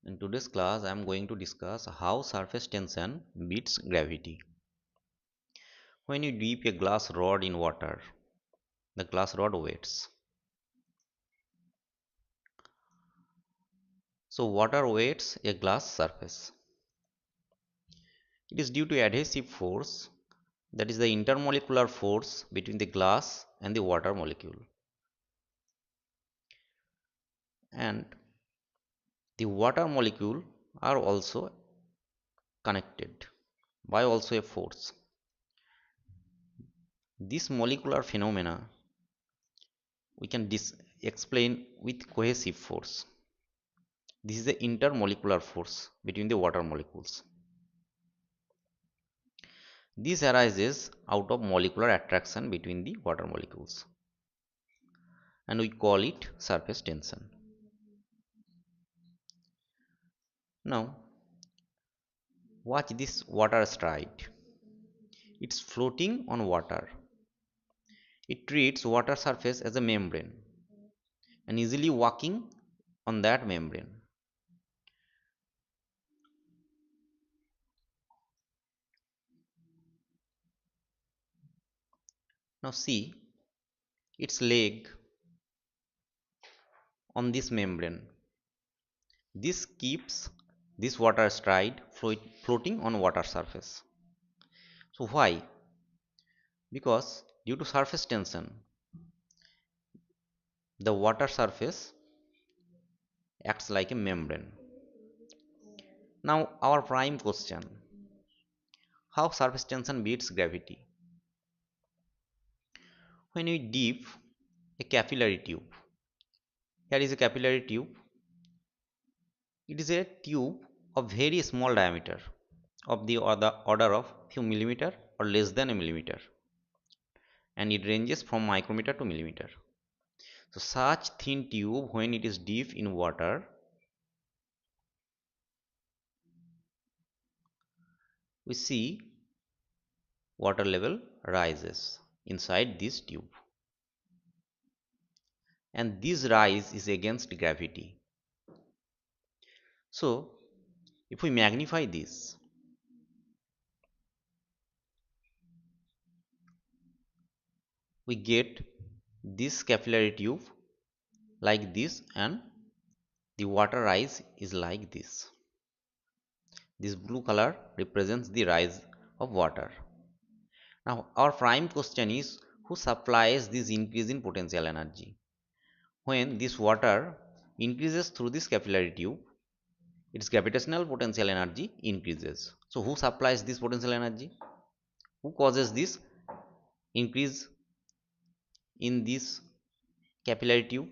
In today's class, I am going to discuss how surface tension beats gravity. When you dip a glass rod in water, the glass rod weights. So, water weights a glass surface. It is due to adhesive force, that is the intermolecular force between the glass and the water molecule. And the water molecule are also connected by also a force. This molecular phenomena we can explain with cohesive force. This is the intermolecular force between the water molecules. This arises out of molecular attraction between the water molecules, and we call it surface tension. Now, watch this water stride. It's floating on water. It treats water surface as a membrane and easily walking on that membrane. Now see its leg on this membrane. This keeps this water stride floating on water surface. So why? Because due to surface tension, the water surface acts like a membrane. Now our prime question: how surface tension beats gravity? When we dip a capillary tube, here is a capillary tube. It is a tube of very small diameter of the order of few millimeter or less than a millimeter, and it ranges from micrometer to millimeter. So such thin tube, when it is deep in water, we see water level rises inside this tube, and this rise is against gravity. So if we magnify this, we get this capillary tube like this, and the water rise is like this. This blue color represents the rise of water. Now our prime question is, who supplies this increase in potential energy? When this water increases through this capillary tube, its gravitational potential energy increases. So who supplies this potential energy? Who causes this increase in this capillary tube?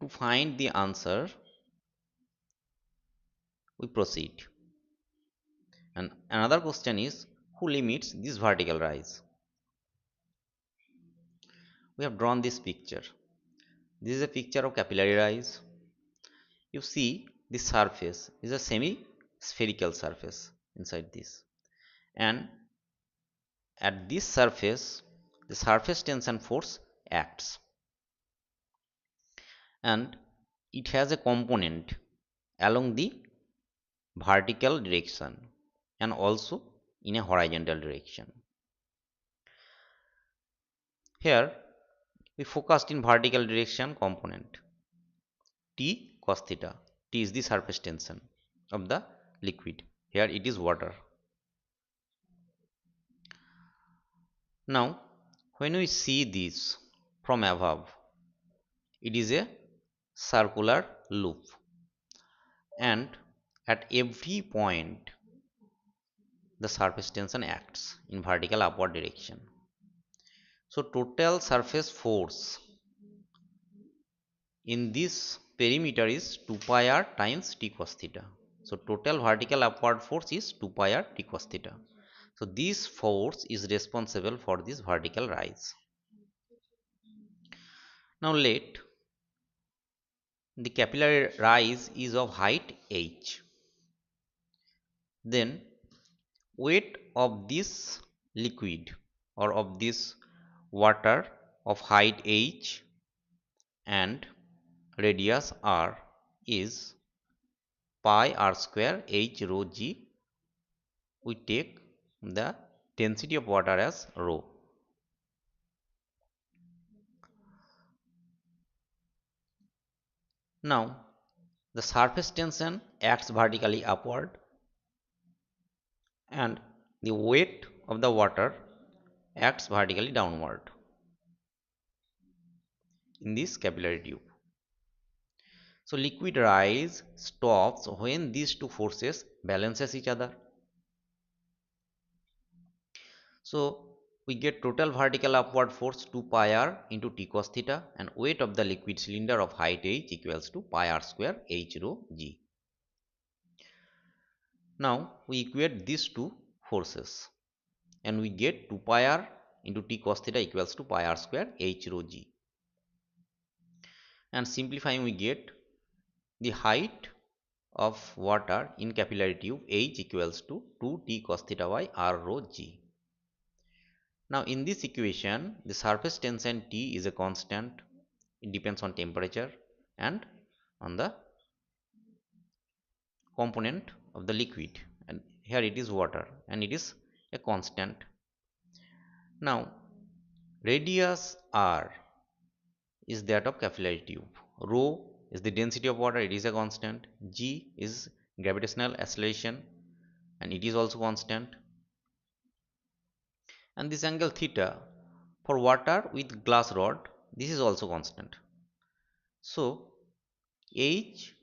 To find the answer, we proceed. And another question is, who limits this vertical rise? We have drawn this picture. This is a picture of capillary rise. You see this surface is a semi-spherical surface inside this, and at this surface the surface tension force acts, and it has a component along the vertical direction and also in a horizontal direction. Here we focused in vertical direction component. T cos theta. T is the surface tension of the liquid. Here it is water. Now when we see this from above, it is a circular loop, and at every point the surface tension acts in vertical upward direction. So total surface force in this perimeter is 2 pi r times t cos theta. So total vertical upward force is 2 pi r t cos theta. So this force is responsible for this vertical rise. Now let the capillary rise is of height h. Then weight of this liquid or of this water of height h and radius r is pi r square h rho g, we take the density of water as rho. Now the surface tension acts vertically upward and the weight of the water acts vertically downward in this capillary tube. So liquid rise stops when these two forces balances each other. So we get total vertical upward force 2 pi r into t cos theta, and weight of the liquid cylinder of height h equals to pi r square h rho g. Now we equate these two forces and we get 2 pi r into t cos theta equals to pi r square h rho g. And simplifying, we get the height of water in capillary tube h equals to 2 t cos theta by r rho g. Now in this equation, the surface tension T is a constant. It depends on temperature and on the component of the liquid, and here it is water and it is a constant. Now radius r is that of capillary tube. Rho is the density of water, it is a constant. G is gravitational acceleration and it is also constant. And this angle theta for water with glass rod, this is also constant. So H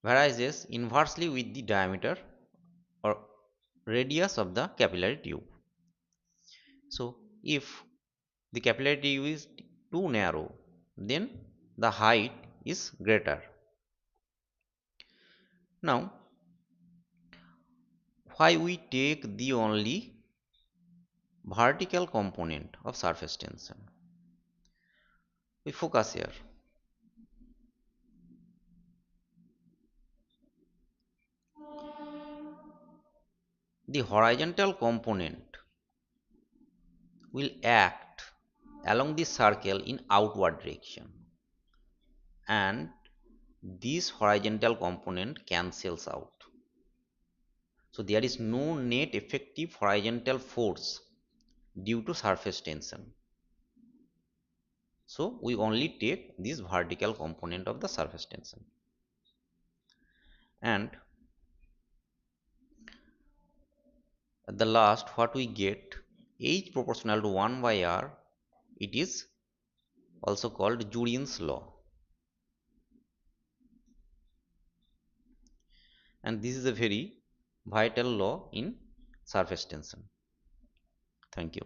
varises inversely with the diameter or radius of the capillary tube. So if the capillary tube is too narrow, then the height is greater. Now why we take the only vertical component of surface tension? We focus here. The horizontal component will act along the circle in outward direction, and this horizontal component cancels out. So there is no net effective horizontal force due to surface tension. So we only take this vertical component of the surface tension. And at the last, what we get, H proportional to 1 by R, it is also called Julien's law. And this is a very vital law in surface tension. Thank you.